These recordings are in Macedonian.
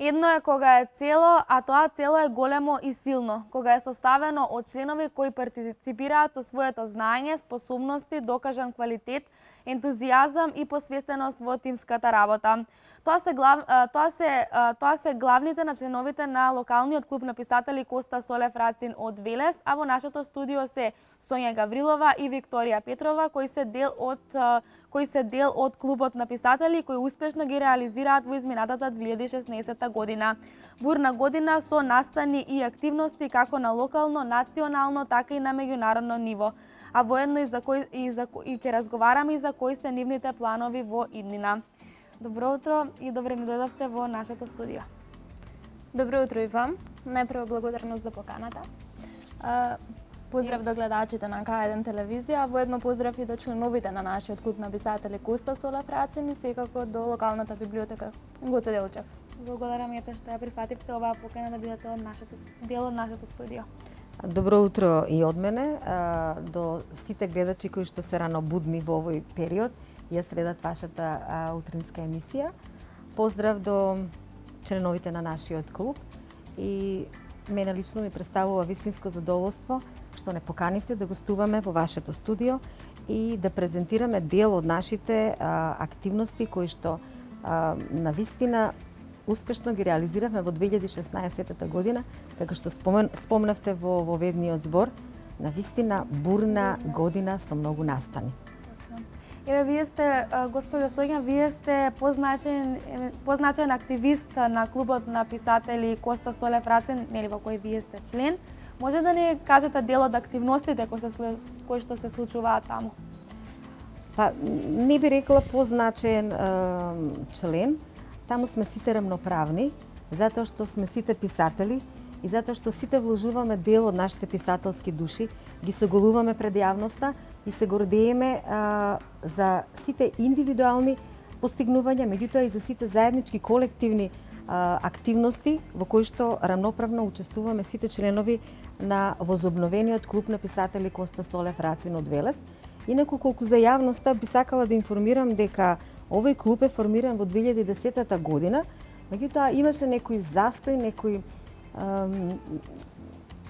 Едно е кога е цело, а тоа цело е големо и силно, кога е составено од членови кои партиципираат со своето знаење, способности, докажан квалитет, ентузијазам и посвестеност во тимската работа. Тоа се главните на членовите на локалниот клуб на писатели Коста Солев Рацин од Велес, а во нашето студио се Сонја Гаврилова и Викторија Петрова, кои се дел од клубот на писатели кои успешно ги реализираат во изминатата 2016 година. Бурна година со настани и активности како на локално, национално, така и на меѓународно ниво. А воедно и ќе разговараме и за кои се нивните планови во иднина. Добро утро и добре ми дојдовте во нашето студио. Добро утро и вам. Најпрво благодарност за поканата. Поздрав до гледачите на К1 телевизија, воедно поздрав и до членовите на нашиот клуб на писатели Коста Солев Рацин и секако до локалната библиотека Гоце Делчев. Благодарам ете што ја прифативте оваа покана да бидете дел од нашето студио. Добро утро и од мене, до сите гледачи кои што се рано будни во овој период, ја следат вашата утринска емисија. Поздрав до членовите на нашиот клуб и мене лично ми представува вистинско задоволство што не поканивте да гостуваме во вашето студио и да презентираме дел од нашите активности кои што навистина успешно ги реализиравме во 2016 година, како што спомнавте во ведниот збор, навистина бурна година со многу настани. Еве, вие сте, господја Сонја, вие сте позначен активист на клубот на писатели Коста Солев Рацин, нели во кој вие сте член. Може да ни кажете дел од активностите кои што се случуваат таму? Па, не би рекла позначен член. Таму сме сите рамноправни, затоа што сме сите писатели и затоа што сите вложуваме дел од нашите писателски души, ги соголуваме пред јавноста и се гордееме за сите индивидуални постигнувања, меѓутоа и за сите заеднички колективни активности во кои што рамноправно учествуваме сите членови на возобновениот клуб на писатели Коста Солев Рацин од Велес. Инаку, колку за јавноста би сакала да информирам дека овој клуб е формиран во 2010 година, меѓутоа имаше некој застој,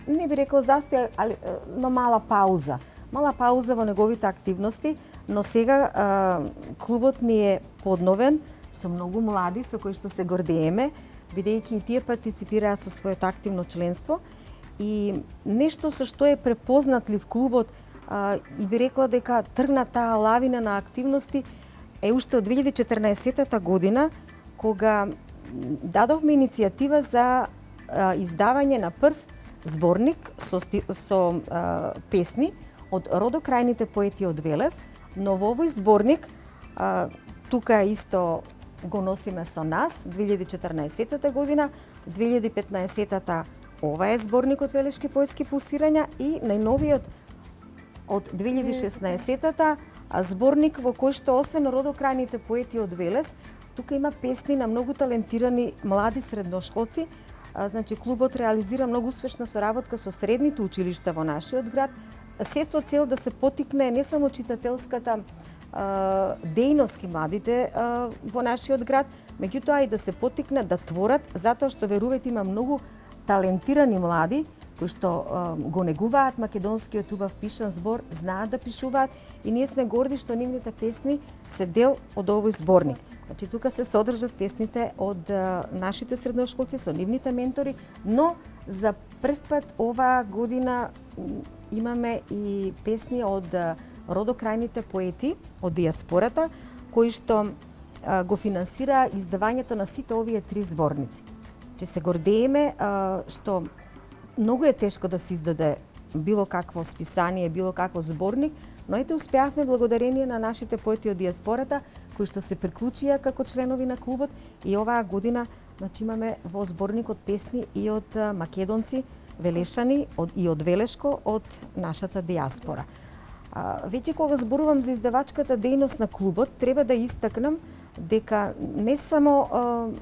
не би рекла застој, но мала пауза во неговите активности, но сега клубот ни е подновен со многу млади со кои што се гордееме, бидејќи и тие партиципираа со своето активно членство и нешто со што е препознатлив клубот и би рекла дека тргна таа лавина на активности е уште од 2014 година, кога дадовме иницијатива за издавање на прв зборник со песни од родокрајните поети од Велес, но во овој зборник тука исто го носиме со нас 2014 година, 2015 ова е зборникот Велешки поетски пулсирања и најновиот од 2016 зборник во кој што освен родокрајните поети од Велес, тука има песни на многу талентирани млади средношколци. Значи, клубот реализира многу успешна соработка со средните училишта во нашиот град, се со цел да се потикне не само читателската дејност кај младите во нашиот град, меѓутоа и да се потикне да творат, затоа што верувајте има многу талентирани млади кои што го негуваат македонскиот убав пишан збор, знаат да пишуваат и ние сме горди што нивните песни се дел од овој зборник. Значи, тука се содржат песните од нашите средношколци со нивните ментори, но за прв пат оваа година имаме и песни од родокрајните поети од диаспората, кои што го финансира издавањето на сите овие три зборници. Че се гордееме што многу е тешко да се издаде било какво списание, било какво зборник, но ете успеавме благодарение на нашите поети од диаспората, кои што се приклучија како членови на клубот и оваа година значи имаме во зборникот песни и од македонци, велешани и од Велешко од нашата диаспора. Веќе кога зборувам за издавачката дејност на клубот, треба да истакнам дека не само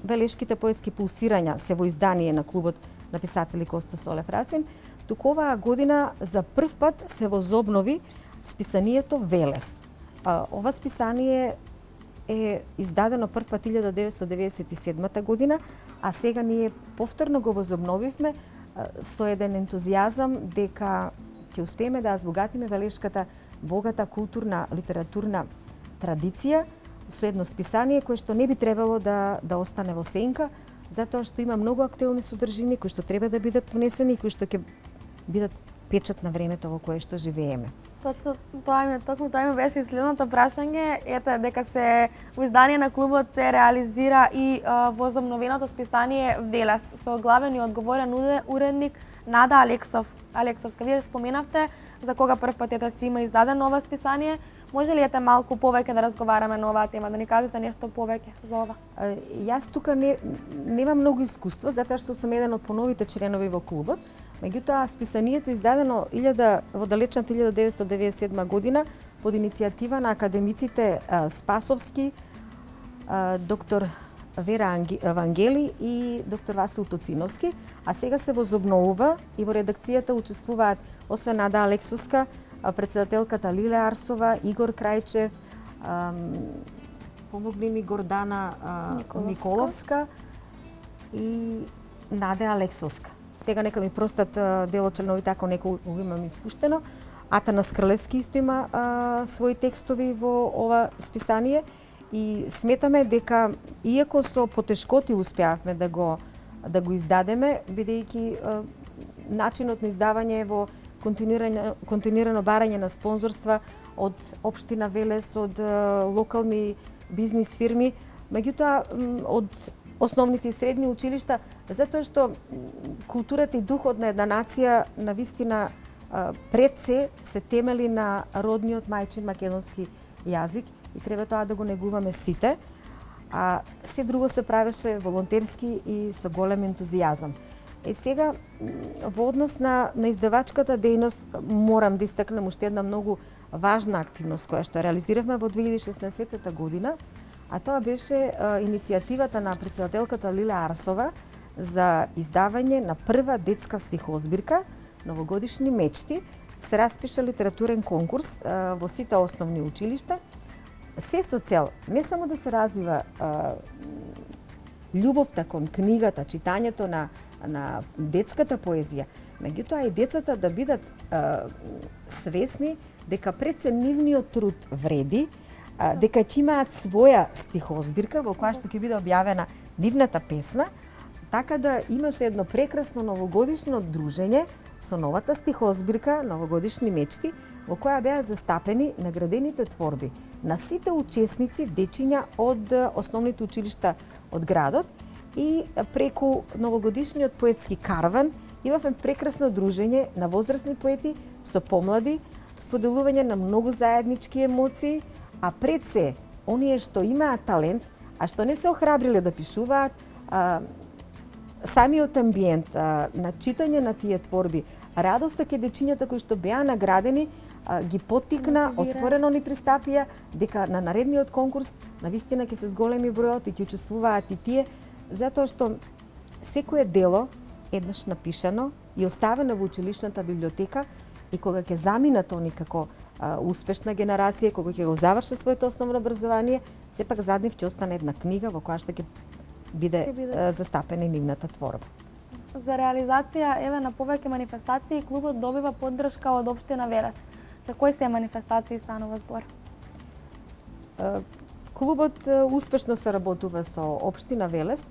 Велешките поетски пулсирања се во издание на клубот на писатели Коста Солев Рацин, туку оваа година за прв пат се возобнови списанието Велес. Ова списание е издадено прв пат 1997 година, а сега ние повторно го возобновивме со еден ентузијазам дека ќе успееме да збогатиме велешката богата културна, литературна традиција со едно списание кое што не би требало да остане во сенка, затоа што има многу актуелни содржини кои што треба да бидат внесени и кои што ќе бидат печат на времето во кое што живееме. Точно тоа ми беше и следното прашање, ете дека се во издание на клубот се реализира и возобновеното списание Велес со главен и одговорен уредник Нада Алексовска. Вие споменавте за кога прв пат ете си има издадено ова списание. Може ли ете малку повеќе да разговараме на оваа тема, да ни кажете нешто повеќе за ова? Јас тука немам многу искуство, затоа што сум еден од поновите членови во клубот. Меѓутоа, списанието издадено во далечната 1997 година под иницијатива на академиците Спасовски, доктор Вера Вангели и доктор Васил Тоциновски, а сега се возобновува и во редакцијата учествуваат освен Нада Алексовска, председателката Лиле Арсова, Игор Крајчев, помогни ми Гордана Николовска и Наде Алексовска. Сега нека ми простат дел од членовите ако некој имам испуштено. Атанас Крлевски исто има своји текстови во ова списание и сметаме дека иако со потешкоти успеавме да го издадеме, бидејќи начинот на издавање е во континуирано барање на спонзорства од општина Велес, од локални бизнис фирми, меѓутоа од основните и средни училишта, затоа што културата и духот на една нација навистина пред се темели на родниот мајчин македонски јазик и треба тоа да го негуваме сите, а се друго се правеше волонтерски и со голем ентузијазам. Сега, во однос на издавачката дејност, морам да истакнам уште една многу важна активност која што реализиравме во 2016 година, а тоа беше иницијативата на председателката Лиле Арсова за издавање на прва детска стихозбирка Новогодишни мечти. Се распиша литературен конкурс во сите основни училишта, се со цел не само да се развива љубовта кон книгата, читањето на детската поезија, меѓутоа и децата да бидат свесни дека пред се нивниот труд вреди, дека ќе имаат своја стихозбирка во која што ќе биде објавена нивната песна, така да имаше едно прекрасно новогодишно дружење со новата стихозбирка Новогодишни мечти, во која беа застапени наградените творби на сите учесници дечиња од основните училишта од градот и преку новогодишниот поетски карван имавме прекрасно дружење на возрастни поети со помлади, споделување на многу заеднички емоции, а пред се, оние што имаат талент, а што не се охрабриле да пишуваат, самиот амбиент на читање на тие творби, радоста ке дечињата кои што беа наградени, ги поттикна, отворено ни пристапија дека на наредниот конкурс навистина ќе се зголеми бројот и ќе учествуваат и тие, затоа што секое дело еднаш напишано и оставено во училишната библиотека и кога ќе заминат они како успешна генерација, кога ќе го заврши своето основно образование, сепак зад нив ќе остане една книга во која што ќе биде застапена нивната творба. За реализација на повеќе манифестации клубот добива поддршка од општина Велес. За кои се манифестации станува збор? Клубот успешно соработува со општина Велес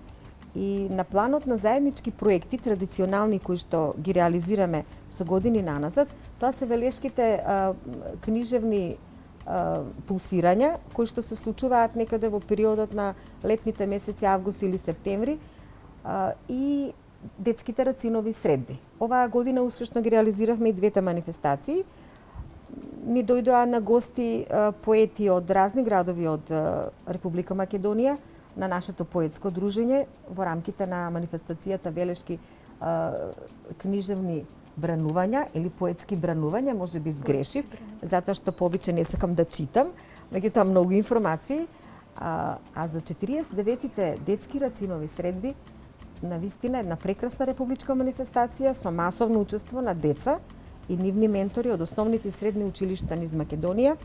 и на планот на заеднички проекти традиционални кои што ги реализираме со години наназад, тоа се велешките книжевни пулсирања кои што се случуваат некаде во периодот на летните месеци август или септември и детските рацинови средби. Оваа година успешно ги реализиравме и двете манифестации. Ни дојдоа на гости поети од разни градови од Република Македонија на нашето поетско дружење во рамките на манифестацијата Велешки книжевни бранувања или поетски бранувања, може би сгрешив, затоа што повеќе не сакам да читам, меѓутоа многу информации. А за 49-тите детски рацинови средби, навистина една прекрасна републичка манифестација со масовно учество на деца и нивни ментори од основните и средни училишта низ Македонија.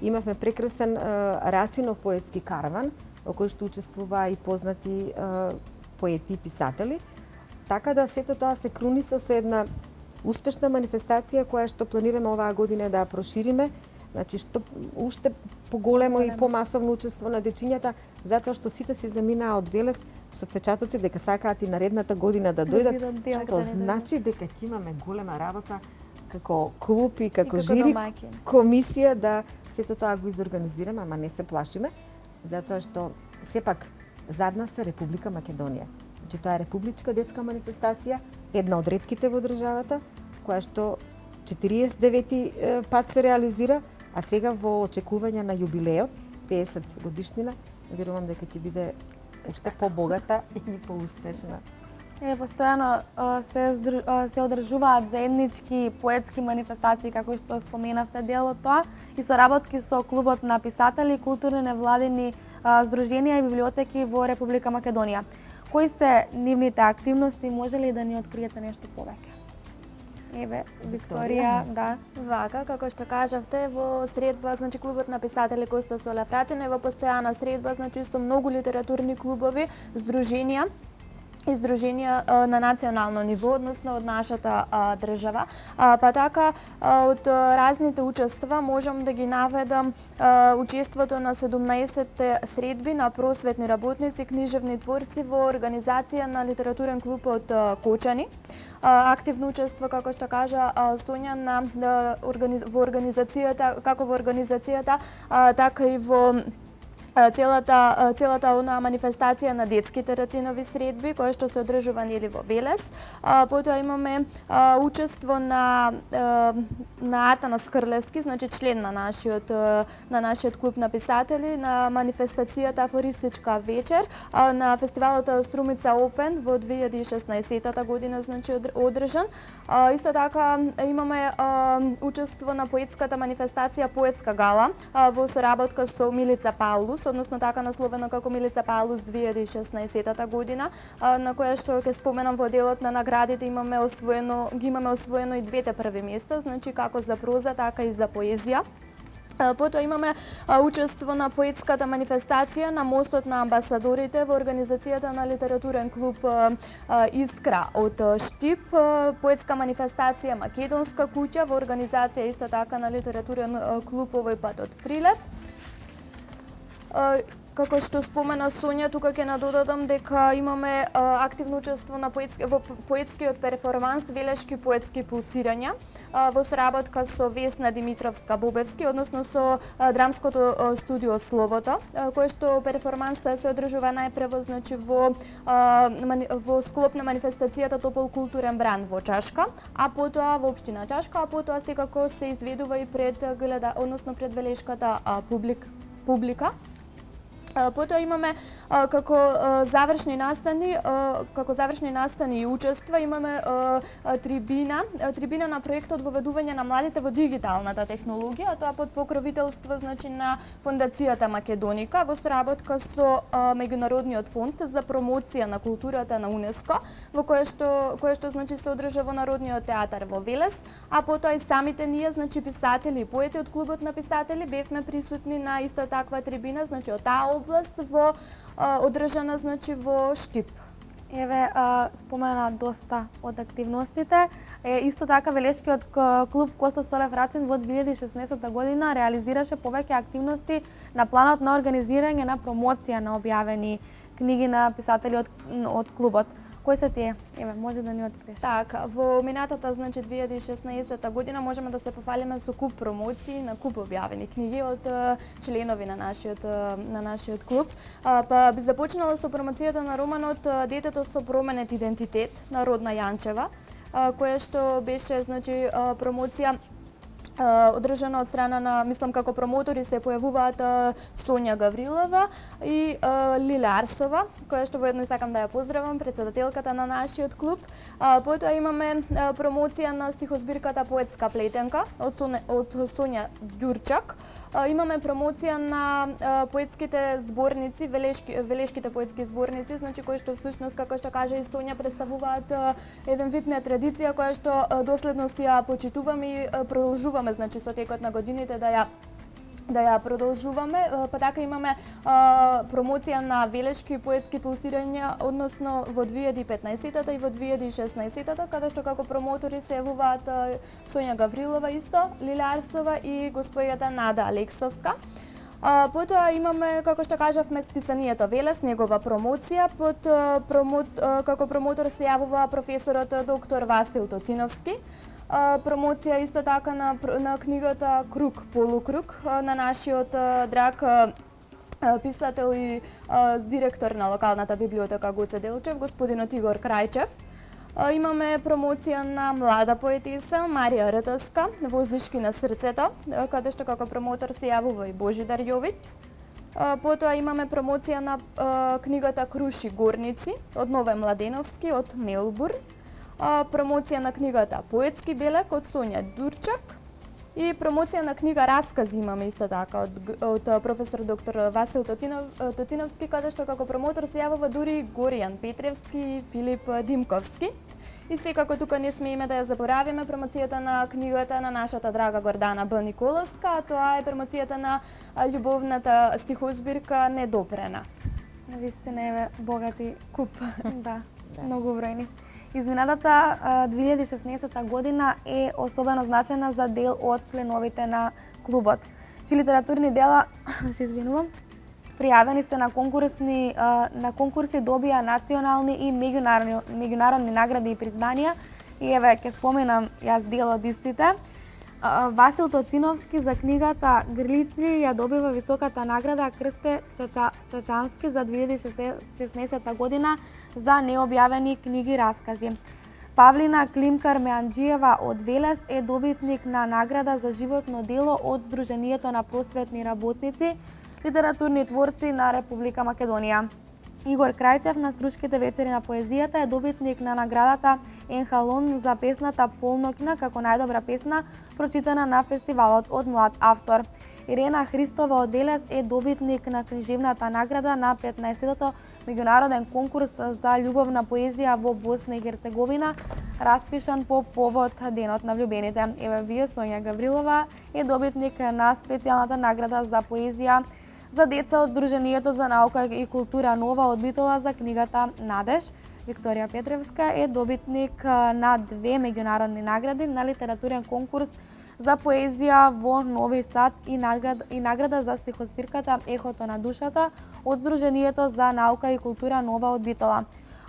Имавме прекрасен рацинов поетски караван, во кој што учествуваа и познати поети и писатели, така да сето тоа се круниса со една успешна манифестација која што планираме оваа година да ја прошириме, значи што уште поголемо и помасовно учество на дечињата, затоа што сите си заминаа од Велес со впечатоци дека сакаат и наредната година да дојдат, што значи дека ќе имаме голема работа како клуб и како жири комисија да сето тоа го изорганизираме, ама не се плашиме, затоа што сепак зад нас е Република Македонија. Значи тоа е републичка детска манифестација, една од ретките во државата, која што 49 пат се реализира, а сега во очекување на јубилеот, 50 годишнина, верувам дека ќе биде уште побогата и поуспешна. Постојано се одржуваат заеднички поетски манифестации, како што споменавте дел од тоа, и соработки со клубот на писатели, културни невладини здруженија и библиотеки во Република Македонија. Кои се нивните активности, може ли да ни откриете нешто повеќе? Еве, Викторија, да. Вака, како што кажавте, во средба, значи клубот на писатели Коста Солев Рацин е во постојана средба, значи со многу литературни клубови, здруженија и здруженија на национално ниво, односно од нашата држава. Па така, од разните учества можам да ги наведам учеството на 17 средби на просветни работници, книжевни творци во организација на литературен клуб од Кочани. Активно учество, како што кажа Сонја, во организацијата, како во организацијата, така и во целата онаа манифестација на детските рацинови средби, која што се одржува нели во Велес. Потоа имаме учество на Атанас Крлевски, значи член на нашиот клуб на писатели, на манифестацијата Афористичка вечер, на фестивалот Струмица Опен во 2016 година, значи одржан. Исто така имаме учество на поетската манифестација Поетска гала во соработка со Милица Паулус, односно така насловена како Милица Паулус 2016 година, на која што ќе споменам во делот на наградите ги имаме освоено и двете први места, значи како за проза, така и за поезија. Потоа имаме учество на поетската манифестација на Мостот на амбасадорите во организацијата на литературен клуб Искра од Штип, поетска манифестација Македонска куќа во организација исто така на литературен клуб Овој пат од Прилеп. Како што спомена Сонја, тука ќе надодадам дека имаме активно учество во поетскиот перформанс Велешки поетски пулсирања во соработка со Весна Димитровска-Бобевски, односно со драмското студио Словото, кое што перформанс се одржува најпрво значи во склоп на манифестацијата Топол културен бранд во Чашка, а потоа во општина Чашка, а потоа секако се изведува и пред Велешката публика. Потоа имаме како завршни настани и учества имаме трибина на проектот воведување на младите во дигиталната технологија, тоа под покровителство значи на Фондацијата Македоника во соработка со Меѓународниот фонд за промоција на културата на УНЕСКО, во кое што значи се одржа во Народниот театар во Велес, а потоа и самите ние значи писатели и поети од клубот на писатели бевме присутни на иста таква трибина, значи од таа област во одржана значи во Штип. Еве, спомена доста од активностите. Исто така Велешкиот клуб Коста Солев Рацин во 2016 година реализираше повеќе активности на планот на организирање на промоција на објавени книги на писатели од клубот. Кои се тие? Еве, може да ни откриеш. Така, во минатата, значи 2016 година можеме да се пофалиме со куп промоции на куп објавени книги од членови на нашиот клуб. Па би започнала со промоцијата на романот Детето со променет идентитет на Родна Јанчева, која што беше значи промоција одржана од страна на, мислам како промотори се појавуваат Сонја Гаврилова и Лиле Арсова, која што воедно сакам да ја поздравам, председателката на нашиот клуб. Потоа имаме промоција на стихозбирката Поетска плетенка од Сонја Ѓурчак. Имаме промоција на поетските зборници, Велешките поетски зборници, значи кои што всушност, како што кажа и Сонја, представуваат еден вид на традиција која што доследно си ја почитуваме и продолжуваме значи со текот на годините да ја да ја продолжуваме. Па така имаме промоција на велешки и поетски паустирања, односно во 2015-та и во 2016-та, каде што како промотори се јавуваат Сонја Гаврилова исто, Лилја Арсова и господјата Нада Алексовска. Потоа имаме, како што кажавме, списанието Велес, негова промоција. Како промотор се јавува професорот доктор Васил Тоциновски. Промоција исто така на книгата Круг, полукруг на нашиот драг писател и директор на локалната библиотека Гоце Делчев, господинот Игор Крајчев. Имаме промоција на млада поетиса Марија Ретоска, Воздишки на срцето, каде што како промотор се јавува и Божидар Јовиќ. Потоа имаме промоција на книгата Круши горници од Нове Младеновски од Мелбурн. Промоција на книгата Поетски белек од Сонја Дурчак и промоција на книга Раскази имаме исто така од професор доктор Васил Тоциновски, каде што како промотор се јавува дури Горијан Петревски и Филип Димковски. И секако тука не смееме да ја заборавиме промоцијата на книгата на нашата драга Гордана Б. Николовска, а тоа е промоцијата на љубовната стихозбирка Недопрена. Навистина е богати куп. Да, многу бројни. Изминатата 2016 година е особено значена за дел од членовите на клубот, чии литературни дела, се извинувам, пријавени се на конкурси добија национални и меѓународни награди и признанија. И еве ќе споменам јас дел од истите. Васил Тоциновски за книгата Грлици ја добива високата награда Крсте Чачански за 2016 година за необјавени книги и раскази. Павлина Климкар Меанџиева од Велес е добитник на награда за животно дело од Сдруженијето на просветни работници, литературни творци на Република Македонија. Игор Крајчев на Струшките вечери на поезијата е добитник на наградата Енхалон за песната Полноќна како најдобра песна, прочитана на фестивалот од млад автор. Ирена Христова од Велес е добитник на книжевната награда на 15-тото меѓународен конкурс за љубовна поезија во Босна и Херцеговина, распишан по повод Денот на влюбените. Еве вие, Сонја Гаврилова е добитник на специјалната награда за поезија за деца од Сдруженијето за наука и култура Нова од Битола за книгата Надеж. Викторија Петревска е добитник на 2 меѓународни награди на литературен конкурс за поезија во Нови Сад и награда за стихозбирката Ехото на душата од Сдруженијето за наука и култура Нова од Битола.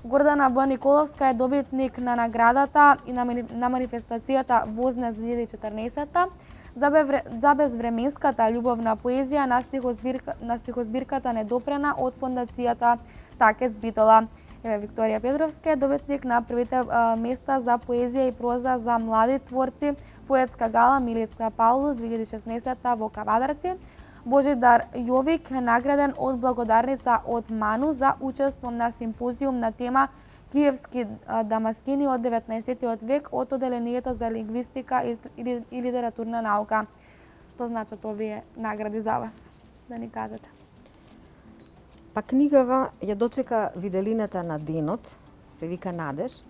Гордана Б. Николовска е добитник на наградата и на манифестацијата Вознес 2014 за безвременската љубовна поезија на стихозбирката Недопрена од фондацијата Такец Битола. Викторија Петровска е добитник на првите места за поезија и проза за млади творци, поетска гала Милица Паулус 2016 во Кавадарци. Божидар Јовик е награден од благодарница од Ману за учество на симпозиум на тема Киевски дамаскини од 19 век од Оделението за лингвистика и литературна наука. Што значат овие награди за вас? Да ни кажете. Па книгава ја дочека виделината на денот, се вика Надеж.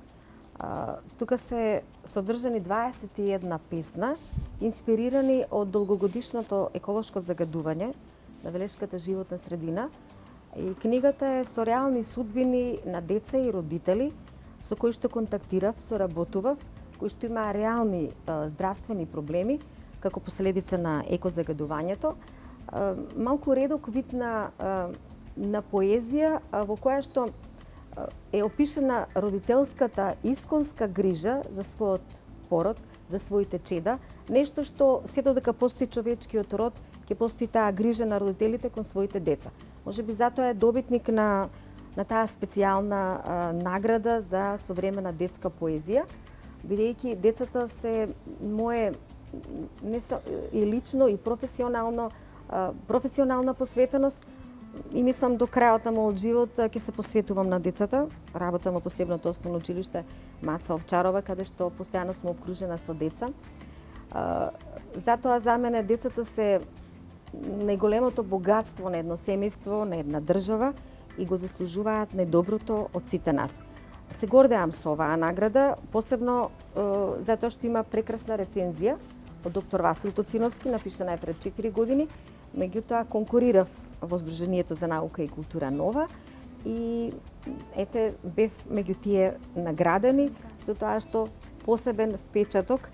Тука се содржани 21 песна, инспирирани од долгогодишното еколошко загадување на велешката животна средина. И книгата е со реални судбини на деца и родители со кои што контактирав, соработував, кои што имаа реални здравствени проблеми како последица на екозагадувањето. Малку редок вид на поезија во која што е опишана родителската исконска грижа за својот пород, за своите чеда, нешто што сето дека постои човечкиот род, ќе постои таа грижа на родителите кон своите деца. Може би затоа е добитник на таа специјална награда за современа детска поезија, бидејќи децата се мое и лично и професионална посветеност, и мислам до крајот на мојот живот ќе се посветувам на децата. Работам во посебното основно училиште Маца Овчарова, каде што постојано сме обкружена со деца. Затоа за мене децата се најголемото богатство на едно семејство, на една држава и го заслужуваат најдоброто од сите нас. Се гордеам со оваа награда, посебно затоа што има прекрасна рецензија од доктор Васил Тоциновски, напишана е пред 4 години, меѓутоа конкурирав во Сдруженијето за наука и култура Нова и ете бев меѓу тие наградени со тоа што посебен впечаток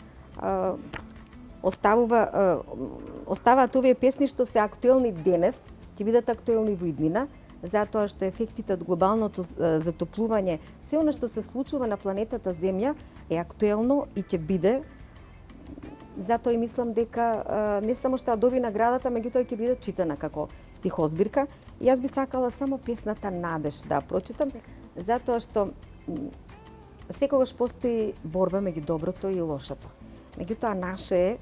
оставаат овие песни што се актуелни денес, ќе бидат актуелни во иднина, затоа што ефектите од глобалното затоплување, се она што се случува на планетата Земја е актуелно и ќе биде. Затоа и мислам дека не само што ја доби наградата, меѓутоа ќе биде читана како стихозбирка. И јас би сакала само песната Надеж да прочитам, затоа што секогаш постои борба меѓу доброто и лошото. Меѓутоа наше е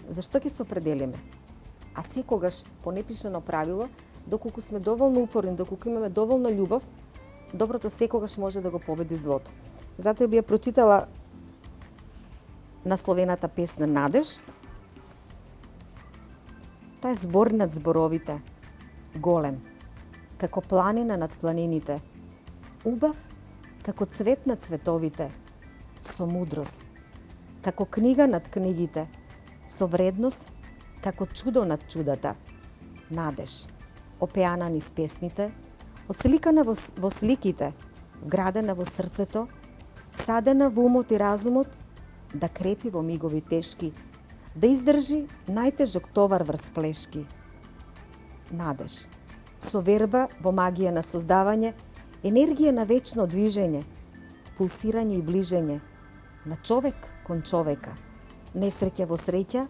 зашто ќе се определиме. А секогаш по непишано правило, доколку сме доволно упорни, доколку имаме доволно љубов, доброто секогаш може да го победи злото. Затоа би ја прочитала насловената песна Надеж. Тоа е збор над зборовите, голем, како планина над планините, убав како цвет над цветовите, со мудрост, како книга над книгите, со вредност како чудо над чудата, надеж, опеана низ песните, отсликана во сликите, вградена во срцето, садена во умот и разумот, да крепи во мигови тешки, да издржи најтежок товар врз плешки. Надеж, со верба во магија на создавање, енергија на вечно движење, пулсирање и ближење, на човек кон човека, несреќа во среќа,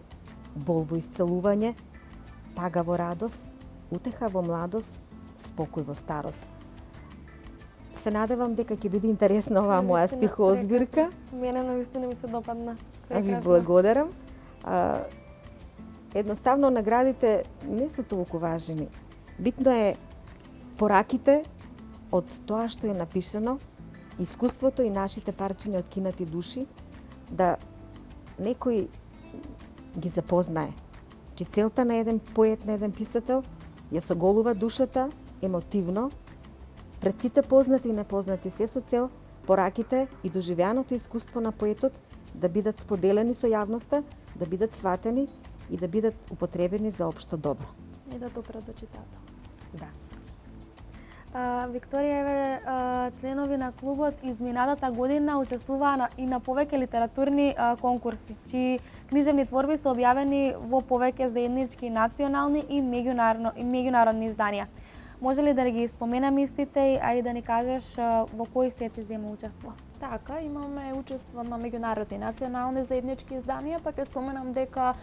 бол во исцелување, тага во радост, утеха во младост, спокој во старост. Се надевам дека ќе биде интересна оваа моја стихозбирка. Мене навистина ми се допадна. Ви благодарам. Едноставно наградите не се толку важни. Битно е пораките од тоа што е напишано, искуството и нашите парчиња од кинати души, да некој ги запознае. Че целта на еден поет, на еден писател, ја соголува душата емотивно, пред сите познати и непознати, се со цел пораките и доживеаното искуство на поетот да бидат споделени со јавноста, да бидат сватени и да бидат употребени за општо добро. И да допрат до читател. Да. Викторија, еве, членови на клубот изминатата година учествуваа и на повеќе литературни конкурси, чии книжевни творби се објавени во повеќе заеднички национални и меѓународни изданија. Може ли да ги споменам истите, а и да ни кажеш во кои сети зема учество? Така, имаме учество на меѓународни национални заеднички изданија, па ќе споменам дека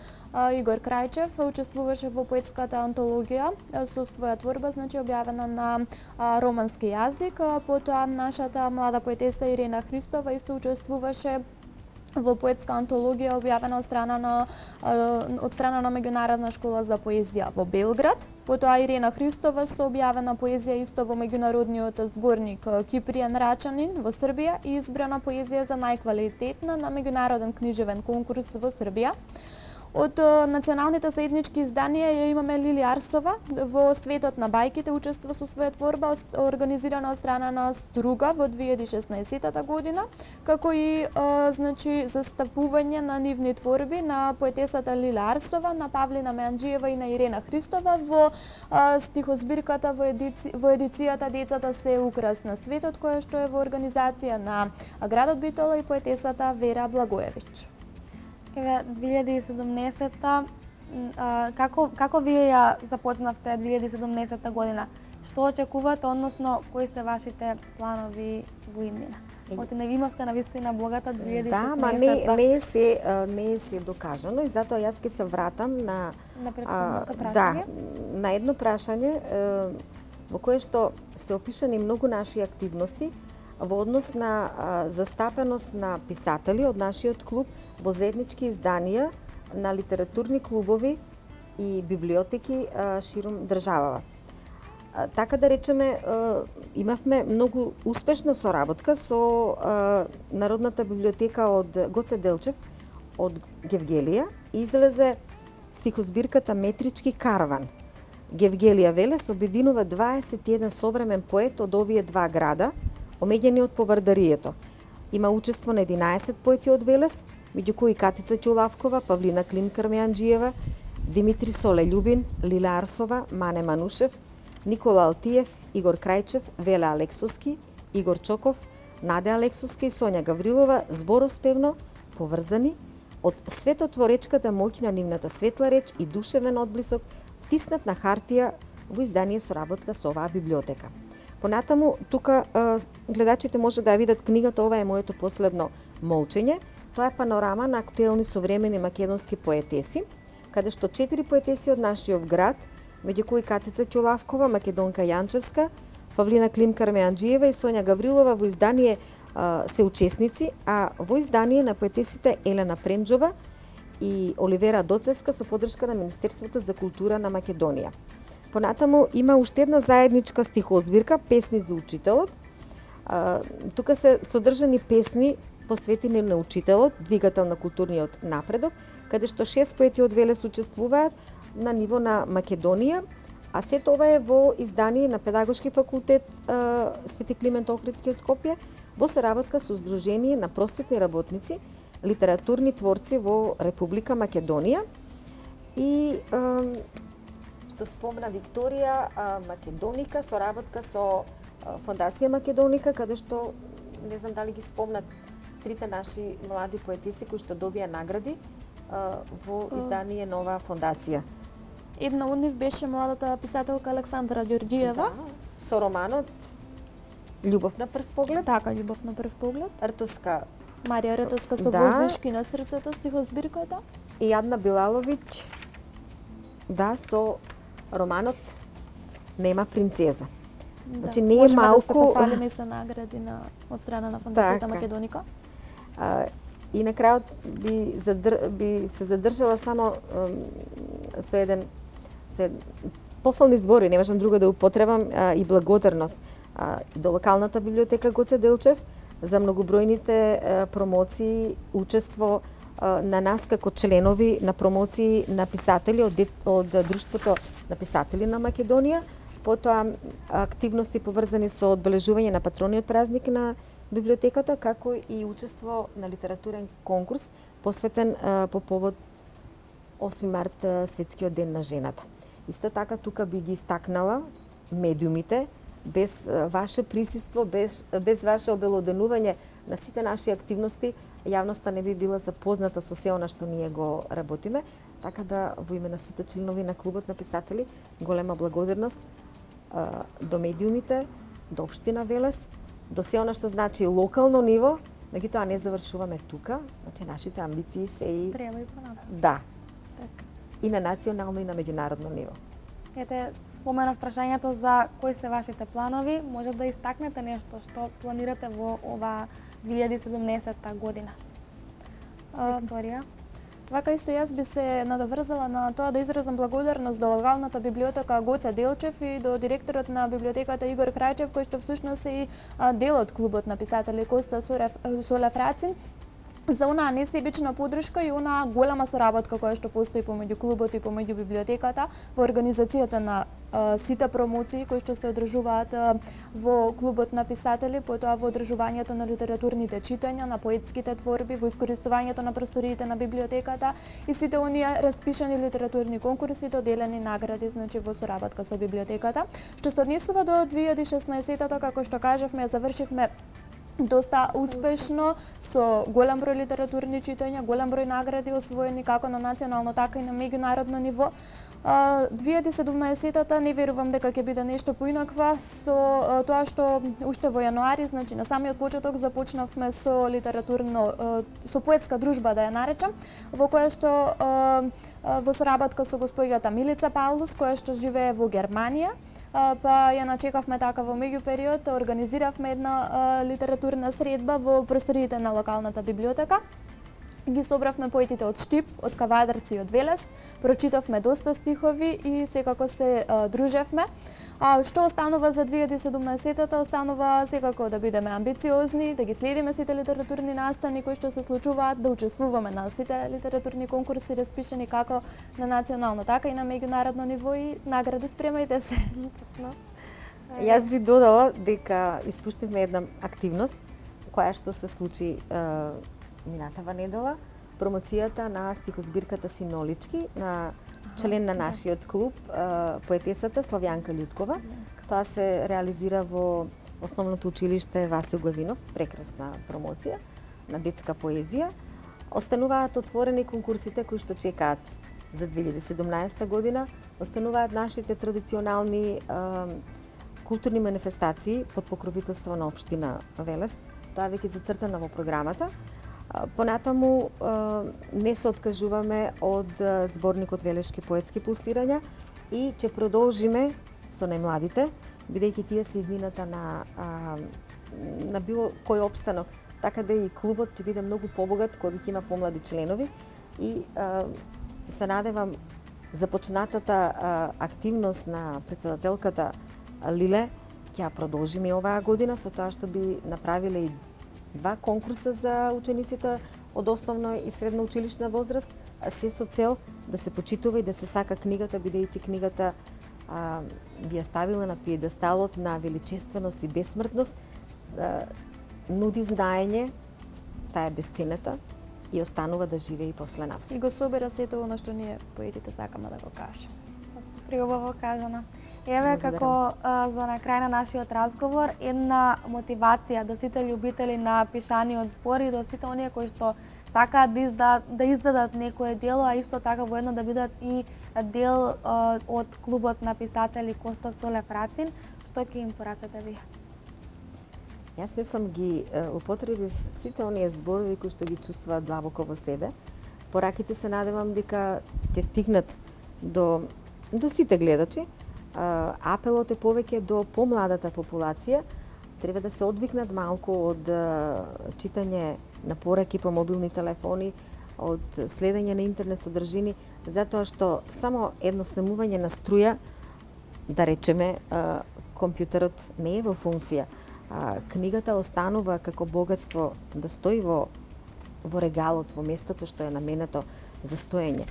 Игор Крајчев учествуваше во поетската антологија со своја творба, значи објавена на романски јазик. Потоа нашата млада поетеса Ирена Христова исто учествуваше во поетска антологија објавена од страна на Меѓународна школа за поезија во Белград. Потоа Ирена Христова со објавена поезија исто во меѓународниот зборник Кипријан Рачанин во Србија и избрана поезија за најквалитетна на меѓународен книжевен конкурс во Србија. Од националните заеднички изданија ја имаме Лили Арсова во Светот на бајките учества со своја творба организирана од страна на Струга во 2016 година, како и значи застапување на нивни творби на поетесата Лили Арсова, на Павлина Меанџиева и на Ирена Христова во стихозбирката во едицијата Децата се украс на светот, која што е во организација на градот Битола и поетесата Вера Благоевиќ. Еве 2017-та, како вие ја започнавте 2017 година? Што очекувате, односно кои се вашите планови во иднина? Оти не имавте навистина богата 2016-та. Да, ма не е се докажано и затоа јас ќе се вратам на претходното прашање. Да, на едно прашање во кое што се опишани многу наши активности во однос на застапеност на писатели од нашиот клуб во заеднички изданија на литературни клубови и библиотеки ширум државава. Така да речеме, имавме многу успешна соработка со Народната библиотека од Гоце Делчев од Гевгелија и излезе стихозбирката Метрички карван. Гевгелија Велес обединува 21 современ поет од овие два града, омеѓени од повардарието. Има учество на 11 поети од Велес, меѓу кои Катица Ќулавкова, Павлина Клим-Кармеанџиева, Димитри Солељубин, Лила Арсова, Мане Манушев, Никола Алтиев, Игор Крајчев, Веле Алексовски, Игор Чоков, Наде Алексовска и Сонја Гаврилова збороспевно поврзани од светотворечката моќ на нивната светла реч и душевен одблисок втиснат на хартија во издание со работка со оваа библиотека. Понатаму, тука гледачите може да ја видат книгата, ова е моето последно молчење. Тоа е панорама на актуелни современи македонски поетеси, каде што 4 поетеси од нашиот град, меѓу кои Катица Ќулавкова, Македонка Јанчевска, Павлина Клим-Кармеанџиева и Сонја Гаврилова во издание се учесници, а во издание на поетесите Елена Пренџова и Оливера Доцевска со подршка на Министерството за култура на Македонија. Понатаму има уште една заедничка стихозбирка Песни за учителот. Тука се содржани песни посветени на учителот, двигател на културниот напредок, каде што 6 поети од Велес учествуваат на ниво на Македонија, а се тоа е во издание на Педагошки факултет Свети Климент Охридски од Скопје, во соработка со Сдружение на просветни работници, литературни творци во Република Македонија и што спомна Викторија Македоника, соработка со Фондација Македоника, каде што не знам дали ги спомнат трите наши млади поетеси кои што добија награди во издание на оваа фондација. Една од нив беше младата писателка Александра Ѓорѓиева. Да, со романот Љубов на прв поглед. Така, Љубов на прв поглед. Ртоска Марија Ретоска со Да. Воздишки на срцето, стихозбирката. и Јадна Билаловиќ, да, со романот Нема принцеза. Значи не е Можеме малку. да се пофалиме и со награди од страна на Фондацијата Така. Македоника. И на крајот би се задржала само со еден пофални збори, не можам друго да употребам, и благодарност до локалната библиотека Гоце Делчев за многобројните промоции, учество на нас како членови на промоции на писатели од Друштвото на писатели на Македонија, потоа активности поврзани со одбележување на патрониот празник на библиотеката, како и учество на литературен конкурс посветен по повод 8 март Светскиот ден на жената. Исто така тука би ги истакнала медиумите, без ваше присуство, без ваше обелоденување на сите наши активности, јавноста не би била запозната со се она што ние го работиме, така да во име на сите членови на клубот на писатели голема благодарност до медиумите, до општина Велес, до се она што значи локално ниво, меѓутоа не завршуваме тука, значи нашите амбиции се и Треба и понатаму. да, Така. и на национално и на меѓународно ниво. Ете, споменав прашањето за кои се вашите планови. Може да истакнете нешто што планирате во ова 2017 година? Викторија? Вака исто јас би се надоврзала на тоа да изразам благодарност до локалната библиотека Гоце Делчев и до директорот на библиотеката Игор Крајчев, кој што всушност е и дел од клубот на писатели Коста Солев Рацин, за онаа несебична поддршка и онаа голема соработка која што постои помеѓу клубот и помеѓу библиотеката во организацијата на сите промоции кои што се одржуваат во клубот на писатели, потоа во одржувањето на литературните читања, на поетските творби, во искористувањето на просториите на библиотеката и сите оние распишани литературни конкурси, доделени награди, значи во соработка со библиотеката. Што се однесува до 2016-та, како што кажавме, завршивме доста успешно, со голем број литературни читања, голем број награди освоени како на национално, така и на меѓународно ниво. 2017-та не верувам дека ќе биде нешто поинаква со тоа што уште во јануари, значи на самиот почеток започнавме со со поетска дружба, да ја наречам, во која што во соработка со госпоѓата Милица Паулус, која што живее во Германија, па ја начекавме така во меѓупериод, организиравме една литературна средба во просториите на локалната библиотека. Ги собравме поетите од Штип, од Кавадарци и од Велес, прочитавме доста стихови и секако се дружевме. Што останува за 2017-та? Останува секако да бидеме амбициозни, да ги следиме сите литературни настани кои што се случуваат, да учествуваме на сите литературни конкурси распишани како на национално, така и на меѓународно ниво и награди, спремајте се. Точно. Јас би додала дека испуштивме една активност која што се случи минатава недела, промоцијата на стихозбирката Синолички на член на нашиот клуб, поетесата Славјанка Љуткова. Тоа се реализира во Основното училиште Васил Главинов, прекрасна промоција на детска поезија. Остануваат отворени конкурсите кои што чекаат за 2017 година, остануваат нашите традиционални културни манифестации под покровителство на општина Велес. Тоа веќе зацртано во програмата. Понатаму не се откажуваме од зборникот Велешки поетски пулсирања и ќе продолжиме со најмладите, бидејќи тие се иднината на било кој опстанок, така да и клубот ќе биде многу побогат кога ќе има помлади членови и се надевам започнатата активност на претседателката Лиле ќе ја продолжиме и оваа година со тоа што би направиле и 2 конкурса за учениците од основна и средна училишна возраст, а се со цел да се почитува и да се сака книгата, бидејќи книгата би ја ставила на пиедесталот на величественост и бесмртност, нуди знаење, таа е бесценета и останува да живее и после нас. И го собира сето оно што ние поетите сакаме да го кажеме. Приубаво кажано. Еве како за на крај на нашиот разговор една мотивација до сите љубители на пишаниот збор и до сите оние кои што сакаат да издадат некое дело, а исто така воедно да бидат и дел од клубот на писатели Коста Солев Рацин, што ќе им порачате вие? Јас мислам ги употребив сите оние зборови кои што ги чувствуваат длабоко во себе. Пораките се надевам дека ќе стигнат до сите гледачи. Апелот е повеќе до помладата популација. Треба да се одвикнат малку од читање на пораки по мобилни телефони, од следење на интернет содржини, затоа што само едно снемување на струја, да речеме, компјутерот не е во функција. Книгата останува како богатство да стои во регалот, во местото што е наменето за стоење.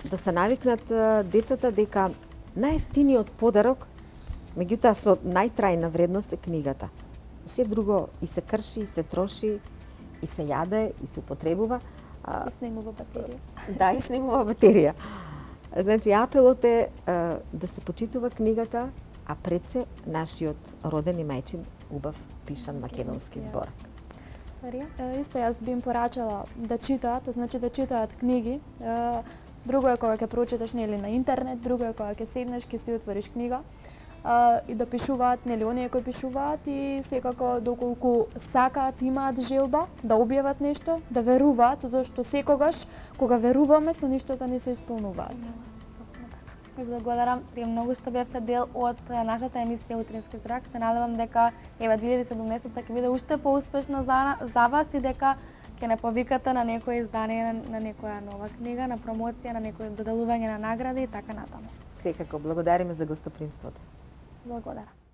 Да се навикнат децата дека најевтиниот подарок, меѓутоа со најтрајна вредност е книгата. Се друго и се крши, и се троши, и се јаде, и се употребува. И снимува батерија. Да, и снимува батерија. Значи, апелот е да се почитува книгата, а пред се нашиот роден и мајчин убав пишан македонски збор. Исто јас би им порачала да читаат, значи да читаат книги. Друго е кога ќе прочиташ нели на интернет, друго е кога ќе седнеш, ќе си отвориш книга и да пишуваат, нели оние кои пишуваат и секако доколку сакаат, имаат желба да објават нешто, да веруваат, зашто секогаш кога веруваме со ништата не се исполнуваат. Ви благодарам, вие многу што бевте дел од нашата емисија Утрински зрак. Се надевам дека еве 2017 ќе биде уште поуспешно за вас и дека ќе не повикате на некое издание, на некоја нова книга, на промоција, на некое доделување на награди и така натаму. Секако, благодариме за гостопримството. Благодарам.